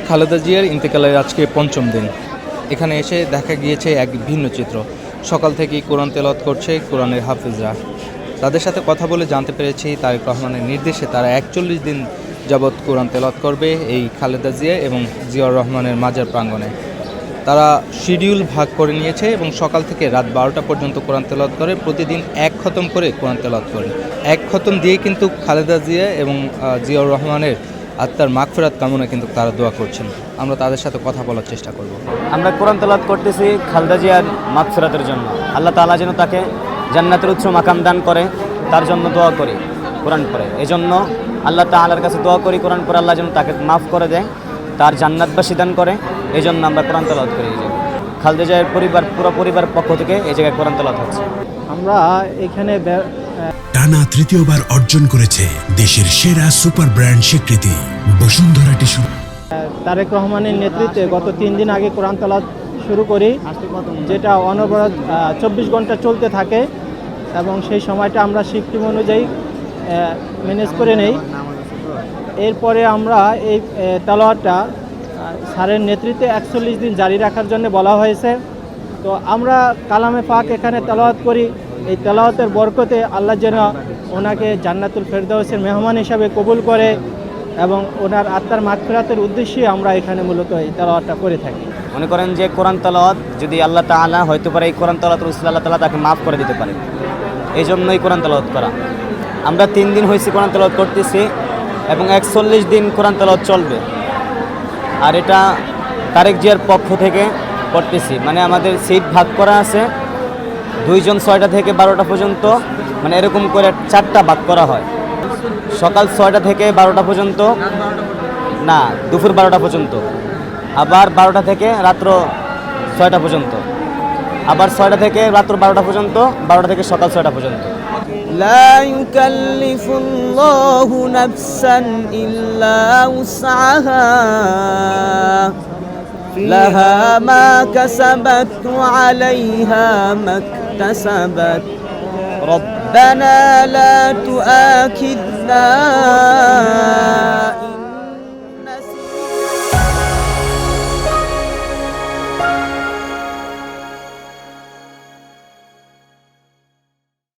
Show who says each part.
Speaker 1: খালেদা জিয়ার ইন্তেকালের আজকে পঞ্চম দিন। এখানে এসে দেখা গিয়েছে এক ভিন্ন চিত্র। সকাল থেকেই কোরআন তেলাওয়াত করছে কোরআনের হাফেজরা। তাদের সাথে কথা বলে জানতে পেরেছি তারেক রহমানের নির্দেশে তারা ৪১ দিন যাবৎ কোরআন তেলাওয়াত করবে এই খালেদা জিয়া এবং জিয়াউর রহমানের মাজার প্রাঙ্গণে। তারা শিডিউল ভাগ করে নিয়েছে এবং সকাল থেকে রাত ১২টা পর্যন্ত কোরআন তেলাওয়াত করে, প্রতিদিন এক খতম করে কোরআন তেলাওয়াত করেন। এক খতম দিয়ে কিন্তু খালেদা জিয়া এবং জিয়াউর রহমানের আত্মার মাগফিরাত কামনা কিন্তু তারা দোয়া করছেন। আমরা তাদের সাথে কথা বলার চেষ্টা করব।
Speaker 2: আমরা কোরআন তেলাওয়াত করতেছি খালেদা জিয়ার মাগফিরাতের জন্য। আল্লাহ তাআলা যেন তাকে জান্নাতের উচ্চ মাকাম দান করে, তার জন্য দোয়া করি কোরআন পড়ে। এজন্য আল্লাহ তাআলার কাছে দোয়া করি কোরআন পড়ে আল্লাহ যেন তাকে মাফ করে দেয়, তার জান্নাতবাসী দান করে। এই জন্য আমরা কোরআন তেলাওয়াত করি। খালেদা জিয়ার পুরো পরিবারের পক্ষ থেকে এই জায়গায় কোরআন তেলাওয়াত হচ্ছে।
Speaker 3: আমরা এখানে
Speaker 4: টানা তৃতীয়বার অর্জন করেছে দেশের সেরা সুপার ব্র্যান্ড স্বীকৃতি বসুন্ধরা টিস্যু।
Speaker 3: তারেক রহমানের নেতৃত্বে গত ৩ দিন আগে কোরআন তেলাওয়াত শুরু করি, যেটা অনবরত ২৪ ঘন্টা চলতে থাকে এবং সেই সময়টা আমরা শিফটিং অনুযায়ী ম্যানেজ করে নেই। এরপরে আমরা এই তেলাওয়াতটা স্যারের নেতৃত্বে ৪১ দিন জারি রাখার জন্য বলা হয়েছে। তো আমরা কালামে পাক এখানে তেলাওয়াত করি। এই তেলাওয়াতের বরকতে আল্লাহ যেন ওনাকে জান্নাতুল ফেরদাউসের মেহমান হিসাবে কবুল করে এবং ওনার আত্মার মাগফিরাতের উদ্দেশ্যে আমরা এখানে মূলত এই তেলাওয়াতটা করে থাকি।
Speaker 2: মনে করেন যে কোরআন তেলাওয়াত যদি আল্লাহ তাআলা হয়তো পারে এই কোরআন তেলাওয়াত রসুল আল্লাহ তাআলা তাকে মাফ করে দিতে পারে, এই জন্যই কোরআন তেলাওয়াত করা। আমরা ৩ দিন হয়েছি কোরআন তেলাওয়াত করতেছি এবং ৪১ দিন কোরআন তেলাওয়াত চলবে। আর এটা তারেক জিয়ার পক্ষ থেকে করতেছি, মানে আমাদের সিট ভাগ করা আছে, ২ জন ৬টা থেকে ১২টা পর্যন্ত, মানে এরকম করে ৪টা ভাগ করা হয়। সকাল ৬টা থেকে ১২টা পর্যন্ত, না দুপুর ১২টা পর্যন্ত, আবার 12টা থেকে রাত্র ৬টা পর্যন্ত, আবার ৬টা থেকে রাত্র 12টা পর্যন্ত, 12টা থেকে সকাল ৬টা পর্যন্ত।
Speaker 5: لا يكلف الله نفسا إلا وسعها لها ما كسبت وعليها ما اكتسبت ربنا لا تؤاخذنا